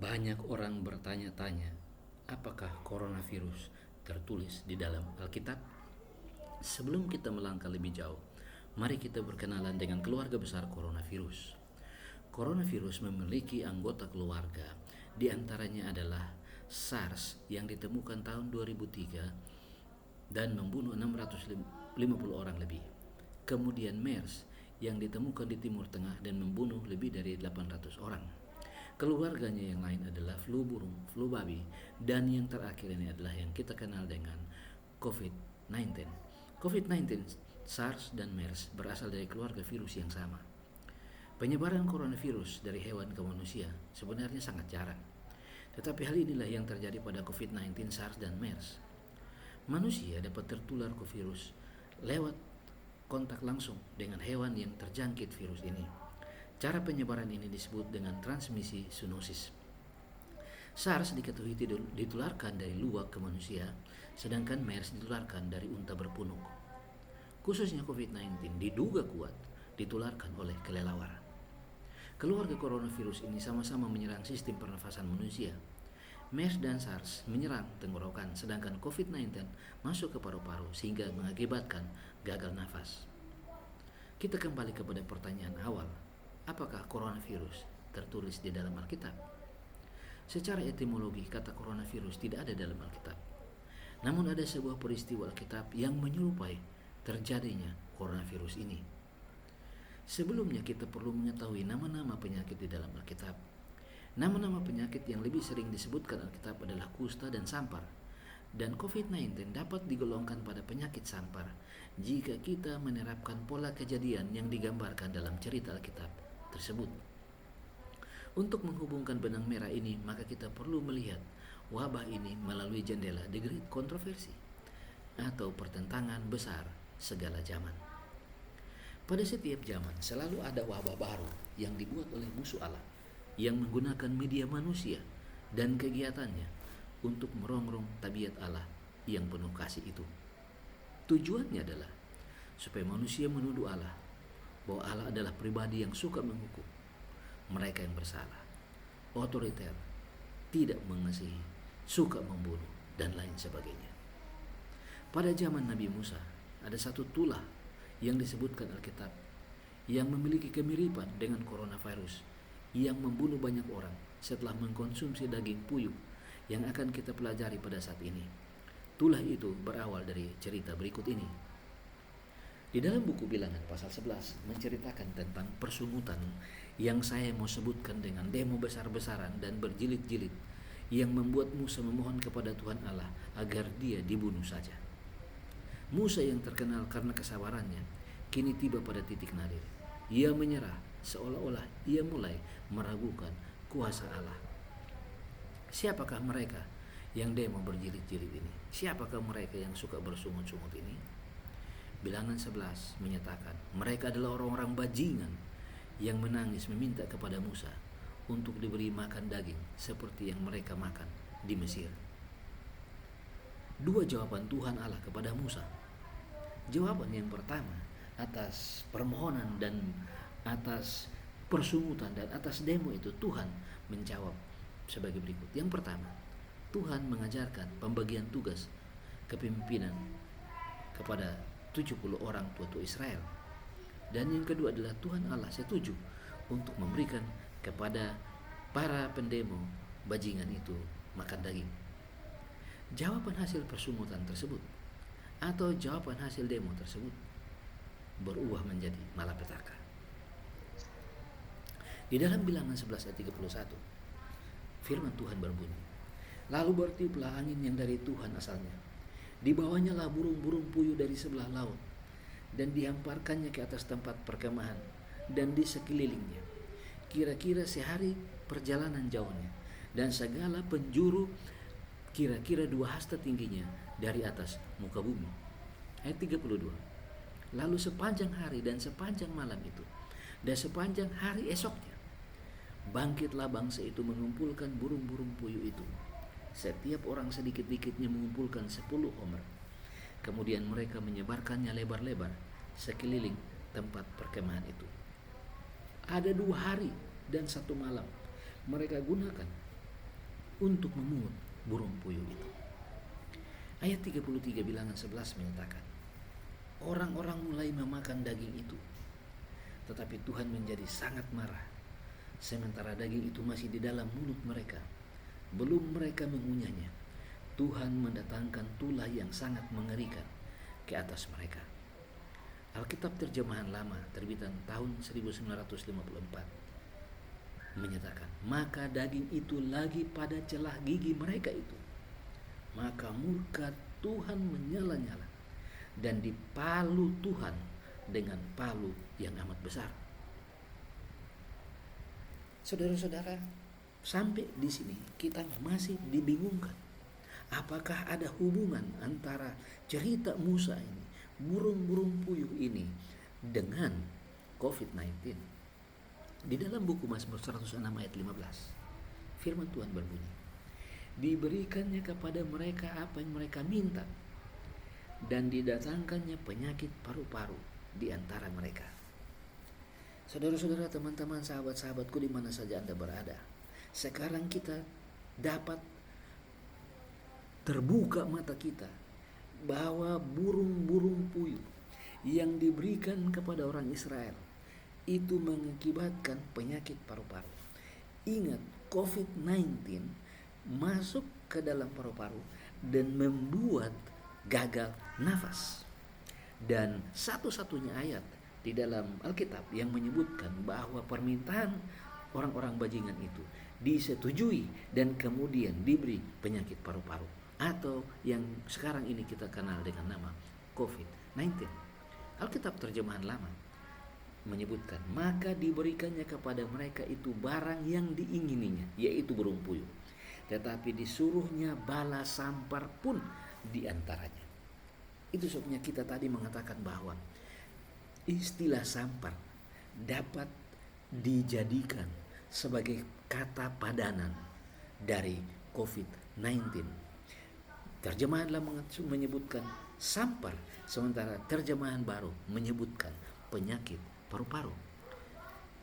Banyak orang bertanya-tanya, apakah coronavirus tertulis di dalam Alkitab? Sebelum kita melangkah lebih jauh, mari kita berkenalan dengan keluarga besar coronavirus. Coronavirus memiliki anggota keluarga, di antaranya adalah SARS yang ditemukan tahun 2003 dan membunuh 650 orang lebih. Kemudian MERS yang ditemukan di Timur Tengah dan membunuh lebih dari 800 orang. Keluarganya yang lain adalah flu burung, flu babi, dan yang terakhir ini adalah yang kita kenal dengan COVID-19. COVID-19, SARS dan MERS berasal dari keluarga virus yang sama. Penyebaran coronavirus dari hewan ke manusia sebenarnya sangat jarang. Tetapi hal inilah yang terjadi pada COVID-19, SARS, dan MERS. Manusia dapat tertular ke virus lewat kontak langsung dengan hewan yang terjangkit virus ini. Cara penyebaran ini disebut dengan transmisi zoonosis. SARS diketahui ditularkan dari luwak ke manusia, sedangkan MERS ditularkan dari unta berpunuk. Khususnya COVID-19 diduga kuat ditularkan oleh kelelawar. Keluarga coronavirus ini sama-sama menyerang sistem pernafasan manusia. MERS dan SARS menyerang tenggorokan, sedangkan COVID-19 masuk ke paru-paru sehingga mengakibatkan gagal nafas. Kita kembali kepada pertanyaan awal, apakah coronavirus tertulis di dalam Alkitab? Secara etimologi, kata coronavirus tidak ada dalam Alkitab. Namun ada sebuah peristiwa Alkitab yang menyerupai terjadinya coronavirus ini. Sebelumnya kita perlu mengetahui nama-nama penyakit di dalam Alkitab. Nama-nama penyakit yang lebih sering disebutkan Alkitab adalah kusta dan sampar. Dan COVID-19 dapat digolongkan pada penyakit sampar jika kita menerapkan pola kejadian yang digambarkan dalam cerita Alkitab tersebut. Untuk menghubungkan benang merah ini, maka kita perlu melihat wabah ini melalui jendela The Great Controversy atau pertentangan besar segala zaman. Pada setiap zaman selalu ada wabah baru yang dibuat oleh musuh Allah yang menggunakan media manusia dan kegiatannya untuk merongrong tabiat Allah yang penuh kasih itu. Tujuannya adalah supaya manusia menuduh Allah bahwa Allah adalah pribadi yang suka menghukum mereka yang bersalah, otoriter, tidak mengasihi, suka membunuh, dan lain sebagainya. Pada zaman Nabi Musa, ada satu tulah yang disebutkan Alkitab yang memiliki kemiripan dengan coronavirus yang membunuh banyak orang setelah mengkonsumsi daging puyuh yang akan kita pelajari pada saat ini. Tulah itu berawal dari cerita berikut ini. Di dalam buku Bilangan pasal 11 menceritakan tentang persungutan yang saya mau sebutkan dengan demo besar-besaran dan berjilid-jilid yang membuat Musa memohon kepada Tuhan Allah agar dia dibunuh saja. Musa yang terkenal karena kesabarannya kini tiba pada titik nadir. Ia menyerah seolah-olah ia mulai meragukan kuasa Allah. Siapakah mereka yang demo berjilid-jilid ini? Siapakah mereka yang suka bersungut-sungut ini? Bilangan 11 menyatakan mereka adalah orang-orang bajingan yang menangis meminta kepada Musa untuk diberi makan daging seperti yang mereka makan di Mesir. Dua jawaban Tuhan Allah kepada Musa. Jawaban yang pertama atas permohonan dan atas persungutan dan atas demo itu Tuhan menjawab sebagai berikut. Yang pertama, Tuhan mengajarkan pembagian tugas kepemimpinan kepada 70 orang tua-tua Israel. Dan yang kedua adalah Tuhan Allah setuju untuk memberikan kepada para pendemo bajingan itu makan daging. Jawaban hasil persungutan tersebut atau jawaban hasil demo tersebut berubah menjadi malapetaka. Di dalam Bilangan 11 ayat 31, firman Tuhan berbunyi, lalu bertiuplah angin yang dari Tuhan asalnya. Dibawanya lah burung-burung puyuh dari sebelah laut, dan dihamparkannya ke atas tempat perkemahan dan di sekelilingnya. Kira-kira sehari perjalanan jauhnya, dan segala penjuru kira-kira 2 hasta tingginya dari atas muka bumi. Ayat 32. Lalu sepanjang hari dan sepanjang malam itu, dan sepanjang hari esoknya, bangkitlah bangsa itu mengumpulkan burung-burung puyuh itu. Setiap orang sedikit-dikitnya mengumpulkan 10 omer. Kemudian mereka menyebarkannya lebar-lebar sekeliling tempat perkemahan itu. Ada 2 hari dan 1 malam mereka gunakan untuk memungut burung puyuh itu. Ayat 33 bilangan 11 menyatakan, orang-orang mulai memakan daging itu, tetapi Tuhan menjadi sangat marah. Sementara daging itu masih di dalam mulut mereka, belum mereka mengunyahnya, Tuhan mendatangkan tulah yang sangat mengerikan ke atas mereka. Alkitab terjemahan lama terbitan tahun 1954 menyatakan, maka daging itu lagi pada celah gigi mereka itu. Maka murka Tuhan menyala-nyala dan dipalu Tuhan dengan palu yang amat besar. Saudara-saudara, sampai di sini kita masih dibingungkan. Apakah ada hubungan antara cerita Musa ini, burung-burung puyuh ini, dengan COVID-19? Di dalam buku Mazmur 106 ayat 15, firman Tuhan berbunyi, diberikannya kepada mereka apa yang mereka minta, dan didatangkannya penyakit paru-paru di antara mereka. Saudara-saudara, teman-teman, sahabat-sahabatku di mana saja Anda berada, sekarang kita dapat terbuka mata kita bahwa burung-burung puyuh yang diberikan kepada orang Israel itu mengakibatkan penyakit paru-paru. Ingat, COVID-19 masuk ke dalam paru-paru dan membuat gagal nafas. Dan satu-satunya ayat di dalam Alkitab yang menyebutkan bahwa permintaan orang-orang bajingan itu disetujui dan kemudian diberi penyakit paru-paru, atau yang sekarang ini kita kenal dengan nama COVID-19. Alkitab terjemahan lama menyebutkan, maka diberikannya kepada mereka itu barang yang diingininya, yaitu burung puyuh, tetapi disuruhnya bala sampar pun di antaranya. Itu sebabnya kita tadi mengatakan bahwa istilah sampar dapat dijadikan sebagai kata padanan dari COVID-19. Terjemahan lama menyebutkan sampar, sementara terjemahan baru menyebutkan penyakit paru-paru.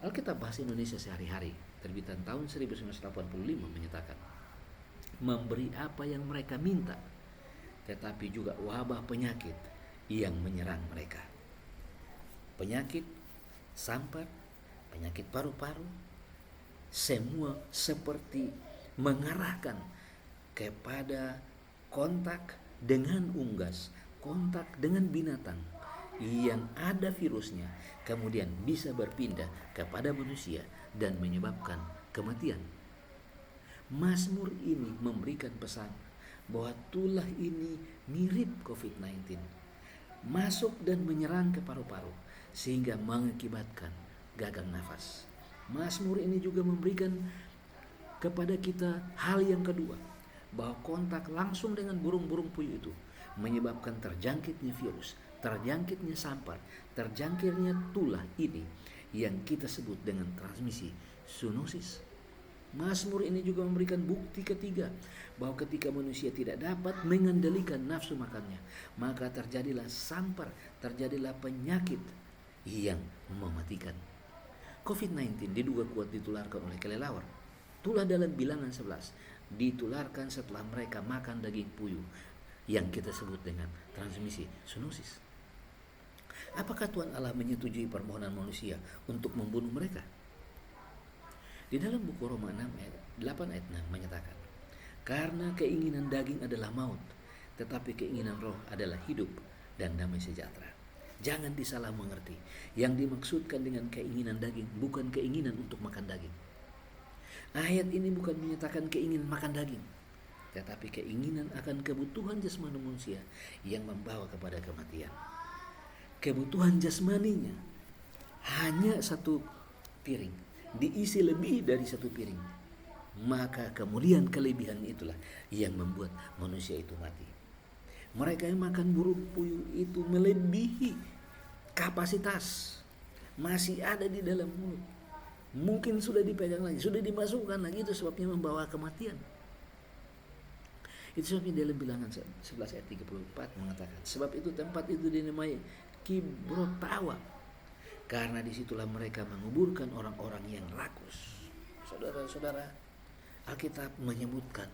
Alkitab Bahasa Indonesia Sehari-Hari terbitan tahun 1985 menyatakan, memberi apa yang mereka minta, tetapi juga wabah penyakit yang menyerang mereka. Penyakit sampar, penyakit paru-paru, semua seperti mengarahkan kepada kontak dengan unggas, kontak dengan binatang yang ada virusnya, kemudian bisa berpindah kepada manusia dan menyebabkan kematian. Mazmur ini memberikan pesan bahwa tulah ini mirip COVID-19, masuk dan menyerang ke paru-paru sehingga mengakibatkan gagal nafas. Mazmur ini juga memberikan kepada kita hal yang kedua, bahwa kontak langsung dengan burung-burung puyuh itu menyebabkan terjangkitnya virus, terjangkitnya sampar, terjangkitnya tulah ini yang kita sebut dengan transmisi zoonosis. Mazmur ini juga memberikan bukti ketiga bahwa ketika manusia tidak dapat mengendalikan nafsu makannya, maka terjadilah sampar, terjadilah penyakit yang mematikan. COVID-19 diduga kuat ditularkan oleh kelelawar. Tulah dalam bilangan 11 ditularkan setelah mereka makan daging puyuh yang kita sebut dengan transmisi zoonosis. Apakah Tuhan Allah menyetujui permohonan manusia untuk membunuh mereka? Di dalam buku Roma 8 ayat 6 menyatakan, karena keinginan daging adalah maut, tetapi keinginan roh adalah hidup dan damai sejahtera. Jangan disalah mengerti. Yang dimaksudkan dengan keinginan daging bukan keinginan untuk makan daging. Ayat ini bukan menyatakan keinginan makan daging, tetapi keinginan akan kebutuhan jasmani manusia yang membawa kepada kematian. Kebutuhan jasmaninya hanya satu piring, diisi lebih dari satu piring, maka kemudian kelebihan itulah yang membuat manusia itu mati. Mereka yang makan burung puyuh itu melebihi kapasitas, masih ada di dalam mulut, mungkin sudah dipegang lagi, sudah dimasukkan lagi, itu sebabnya membawa kematian. Itu sebabnya dalam bilangan 11 ayat 34 mengatakan, sebab itu tempat itu dinamai Kibrotawa, karena disitulah mereka menguburkan orang-orang yang rakus. Saudara-saudara, Alkitab menyebutkan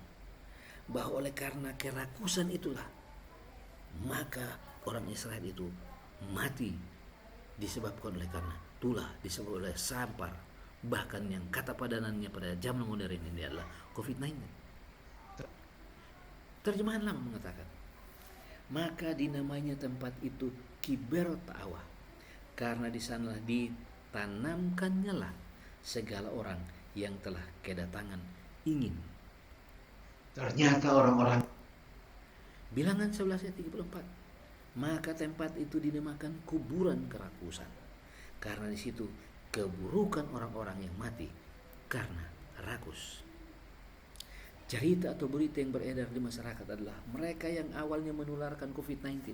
bahwa oleh karena kerakusan itulah maka orang Israel itu mati disebabkan oleh karena tulah, disebabkan oleh sampar, bahkan yang kata padanannya pada zaman modern ini adalah COVID-19. Terjemahan lama mengatakan, maka dinamainya tempat itu Kiberot Ta'awa, karena di sanalah ditanamkannya lah segala orang yang telah kedatangan ingin. Ternyata orang-orang Bilangan 11 ayat 34. Maka tempat itu dinamakan kuburan kerakusan, karena di situ keburukan orang-orang yang mati karena rakus. Cerita atau berita yang beredar di masyarakat adalah mereka yang awalnya menularkan COVID-19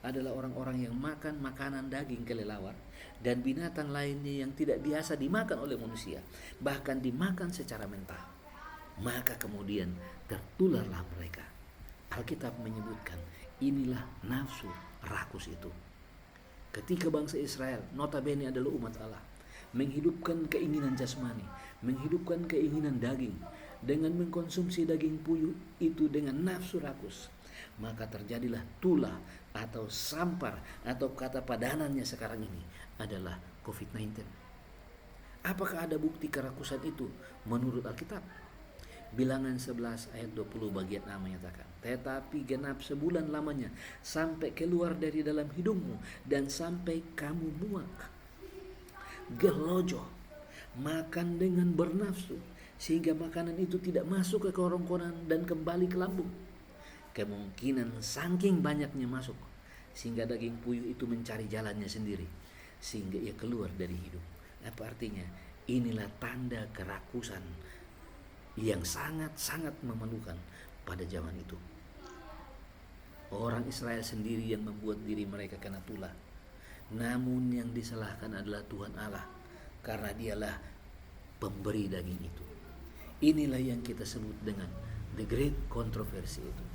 adalah orang-orang yang makan makanan daging kelelawar dan binatang lainnya yang tidak biasa dimakan oleh manusia, bahkan dimakan secara mentah. Maka kemudian tertularlah mereka. Alkitab menyebutkan inilah nafsu rakus itu. Ketika bangsa Israel, notabene adalah umat Allah, menghidupkan keinginan jasmani, menghidupkan keinginan daging, dengan mengkonsumsi daging puyuh itu dengan nafsu rakus, maka terjadilah tulah atau sampar, atau kata padanannya sekarang ini adalah COVID-19. Apakah ada bukti kerakusan itu menurut Alkitab? Bilangan 11 ayat 20 bagian A menyatakan, tetapi genap sebulan lamanya sampai keluar dari dalam hidungmu dan sampai kamu muak, gelojoh, makan dengan bernafsu, sehingga makanan itu tidak masuk ke kerongkongan dan kembali ke lambung. Kemungkinan saking banyaknya masuk, sehingga daging puyuh itu mencari jalannya sendiri, sehingga ia keluar dari hidung. Apa artinya? Inilah tanda kerakusan yang sangat-sangat memalukan pada zaman itu. Orang Israel sendiri yang membuat diri mereka kena tulah, namun yang disalahkan adalah Tuhan Allah, karena dialah pemberi daging itu. Inilah yang kita sebut dengan the great controversy itu.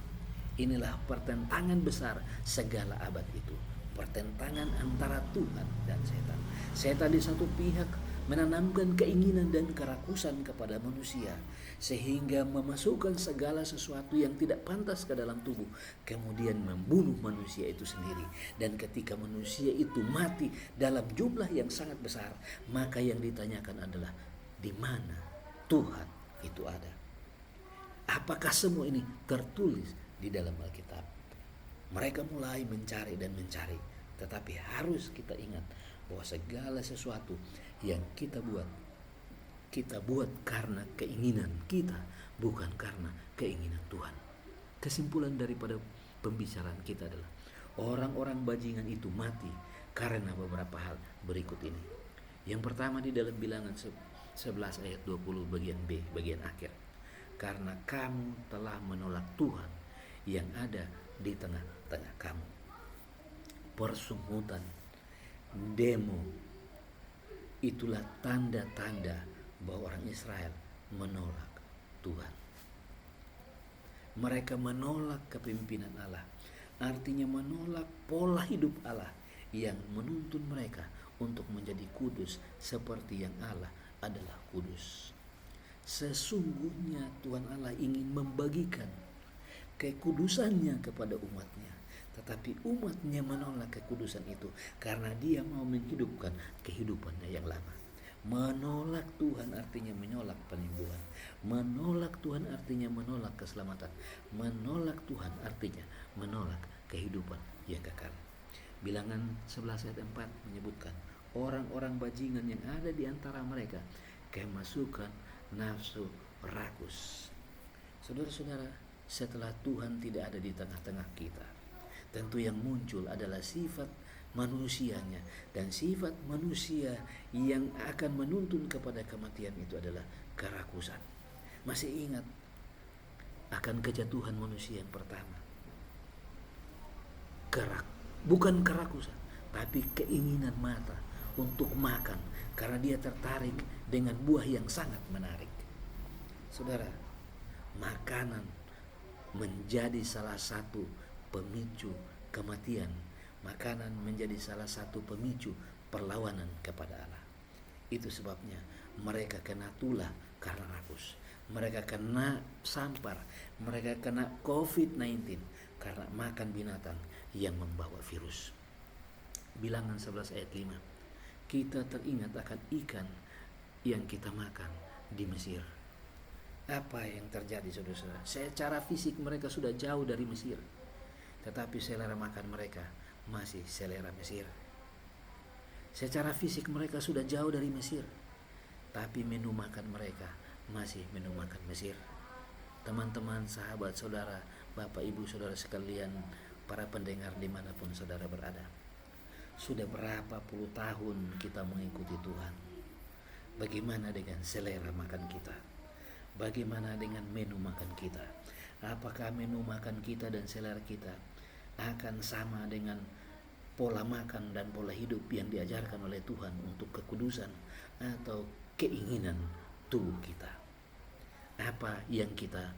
Inilah pertentangan besar segala abad itu, pertentangan antara Tuhan dan setan. Setan di satu pihak menanamkan keinginan dan kerakusan kepada manusia, sehingga memasukkan segala sesuatu yang tidak pantas ke dalam tubuh, kemudian membunuh manusia itu sendiri. Dan ketika manusia itu mati dalam jumlah yang sangat besar, maka yang ditanyakan adalah di mana Tuhan itu ada? Apakah semua ini tertulis di dalam Alkitab? Mereka mulai mencari dan mencari, tetapi harus kita ingat bahwa segala sesuatu yang kita buat karena keinginan kita, bukan karena keinginan Tuhan. Kesimpulan daripada pembicaraan kita adalah orang-orang bajingan itu mati karena beberapa hal berikut ini. Yang pertama di dalam Bilangan 11 ayat 20 bagian B, bagian akhir. Karena kamu telah menolak Tuhan yang ada di tengah-tengah kamu. Persungutan, demo, itulah tanda-tanda bahwa orang Israel menolak Tuhan. Mereka menolak kepemimpinan Allah, artinya menolak pola hidup Allah yang menuntun mereka untuk menjadi kudus seperti yang Allah adalah kudus. Sesungguhnya Tuhan Allah ingin membagikan kekudusannya kepada umatnya, tetapi umatnya menolak kekudusan itu karena dia mau menghidupkan kehidupannya yang lama. Menolak Tuhan artinya menolak penyembuhan. Menolak Tuhan artinya menolak keselamatan. Menolak Tuhan artinya menolak kehidupan yang kekal. Bilangan 11 ayat 4 menyebutkan orang-orang bajingan yang ada di antara mereka kemasukan nafsu rakus. Saudara-saudara, setelah Tuhan tidak ada di tengah-tengah kita, tentu yang muncul adalah sifat manusianya, dan sifat manusia yang akan menuntun kepada kematian itu adalah kerakusan. Masih ingat akan kejatuhan manusia yang pertama? Bukan kerakusan, tapi keinginan mata untuk makan karena dia tertarik dengan buah yang sangat menarik. Saudara, makanan menjadi salah satu pemicu kematian. Makanan menjadi salah satu pemicu perlawanan kepada Allah. Itu sebabnya mereka kena tulah karena rakus. Mereka kena sampar, mereka kena COVID-19 karena makan binatang yang membawa virus. Bilangan 11 ayat 5. Kita teringat akan ikan yang kita makan di Mesir. Apa yang terjadi saudara-saudara? Secara fisik mereka sudah jauh dari Mesir, tetapi selera makan mereka masih selera Mesir. Secara fisik mereka sudah jauh dari Mesir, tapi menu makan mereka masih menu makan Mesir. Teman-teman, sahabat, saudara, Bapak, Ibu, saudara sekalian, para pendengar dimanapun saudara berada, sudah berapa puluh tahun kita mengikuti Tuhan. Bagaimana dengan selera makan kita? Bagaimana dengan menu makan kita? Apakah menu makan kita dan selera kita akan sama dengan pola makan dan pola hidup yang diajarkan oleh Tuhan untuk kekudusan atau keinginan tubuh kita? Apa yang kita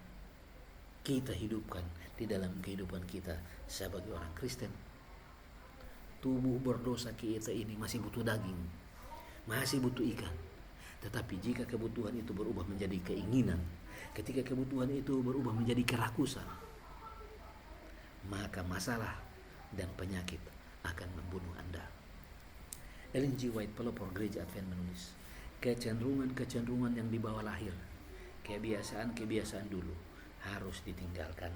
hidupkan di dalam kehidupan kita sebagai orang Kristen? Tubuh berdosa kita ini masih butuh daging, masih butuh ikan. Tetapi jika kebutuhan itu berubah menjadi keinginan, ketika kebutuhan itu berubah menjadi kerakusan, maka masalah dan penyakit akan membunuh Anda. Ellen G. White, pelopor Gereja Advent, menulis, kecenderungan yang dibawa lahir, kebiasaan dulu harus ditinggalkan.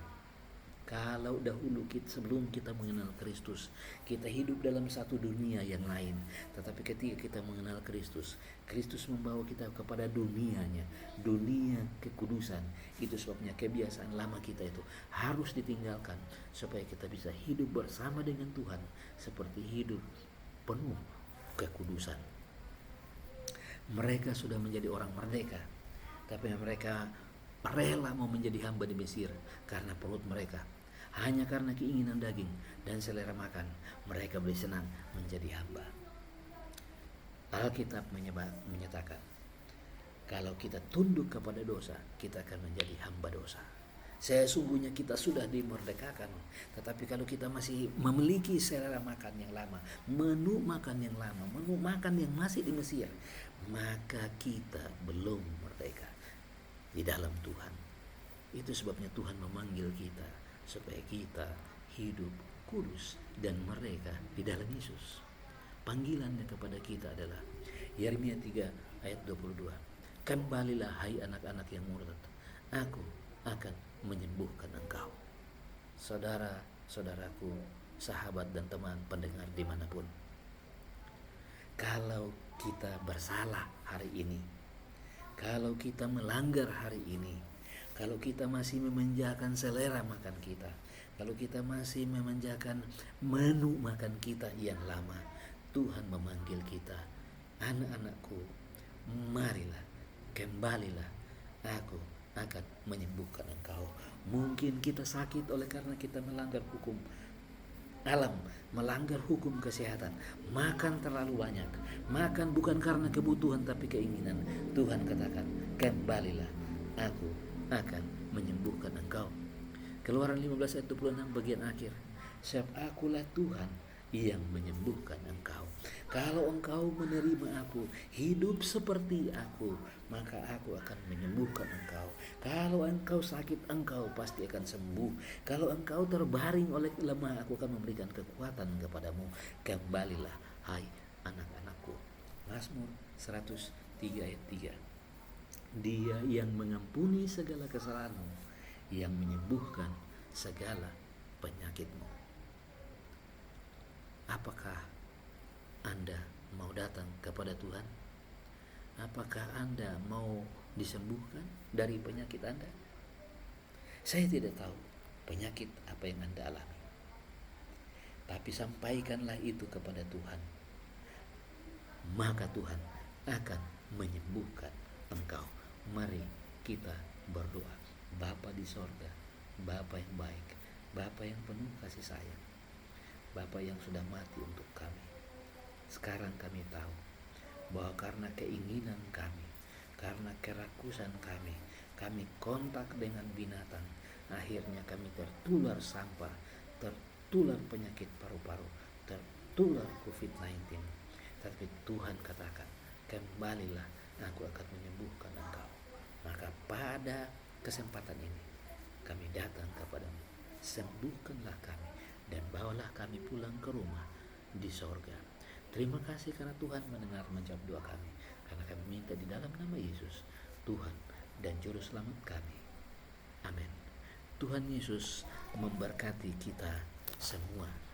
Kalau dahulu sebelum kita mengenal Kristus, kita hidup dalam satu dunia yang lain. Tetapi ketika kita mengenal Kristus, Kristus membawa kita kepada dunianya, dunia kekudusan. Itu sebabnya kebiasaan lama kita itu harus ditinggalkan supaya kita bisa hidup bersama dengan Tuhan seperti hidup penuh kekudusan. Mereka sudah menjadi orang merdeka, tapi mereka rela mau menjadi hamba di Mesir karena perut mereka. Hanya karena keinginan daging dan selera makan, mereka boleh senang menjadi hamba. Alkitab menyatakan, kalau kita tunduk kepada dosa, kita akan menjadi hamba dosa. Sesungguhnya kita sudah dimerdekakan, tetapi kalau kita masih memiliki selera makan yang lama, menu makan yang lama, menu makan yang masih di Mesir, maka kita belum merdeka di dalam Tuhan. Itu sebabnya Tuhan memanggil kita supaya kita hidup kudus dan merdeka di dalam Yesus. Panggilannya kepada kita adalah Yeremia 3 ayat 22. Kembalilah hai anak-anak yang murtad, aku akan menyembuhkan engkau. Saudara-saudaraku, sahabat dan teman pendengar dimanapun, kalau kita bersalah hari ini, kalau kita melanggar hari ini, kalau kita masih memanjakan selera makan kita, kalau kita masih memanjakan menu makan kita yang lama, Tuhan memanggil kita, anak-anakku, marilah, kembalilah, aku akan menyembuhkan engkau. Mungkin kita sakit oleh karena kita melanggar hukum alam, melanggar hukum kesehatan, makan terlalu banyak, makan bukan karena kebutuhan tapi keinginan. Tuhan katakan, kembalilah, aku akan menyembuhkan engkau. Keluaran 15 ayat 26 bagian akhir, sebab akulah Tuhan yang menyembuhkan engkau. Kalau engkau menerima aku, hidup seperti aku, maka aku akan menyembuhkan engkau. Kalau engkau sakit, engkau pasti akan sembuh. Kalau engkau terbaring oleh lemah, aku akan memberikan kekuatan kepadamu. Kembalilah, hai anak-anakku. Mazmur 103 ayat 3. Dia yang mengampuni segala kesalahanmu, yang menyembuhkan segala penyakitmu. Apakah Anda mau datang kepada Tuhan? Apakah Anda mau disembuhkan dari penyakit Anda? Saya tidak tahu penyakit apa yang Anda alami, tapi sampaikanlah itu kepada Tuhan, maka Tuhan akan menyembuhkan engkau. Mari kita berdoa. Bapa di sorga, Bapa yang baik, Bapa yang penuh kasih sayang, Bapa yang sudah mati untuk kami. Sekarang kami tahu bahwa karena keinginan kami, karena kerakusan kami kontak dengan binatang, akhirnya kami tertular sampah, tertular penyakit paru-paru, tertular COVID-19. Tapi Tuhan katakan, kembalilah, aku akan menyembuhkan engkau. Maka pada pada kesempatan ini kami datang kepadamu, sembuhkanlah kami dan bawalah kami pulang ke rumah di sorga. Terima kasih karena Tuhan mendengar menjawab doa kami, karena kami minta di dalam nama Yesus, Tuhan dan Juru Selamat kami. Amin. Tuhan Yesus memberkati kita semua.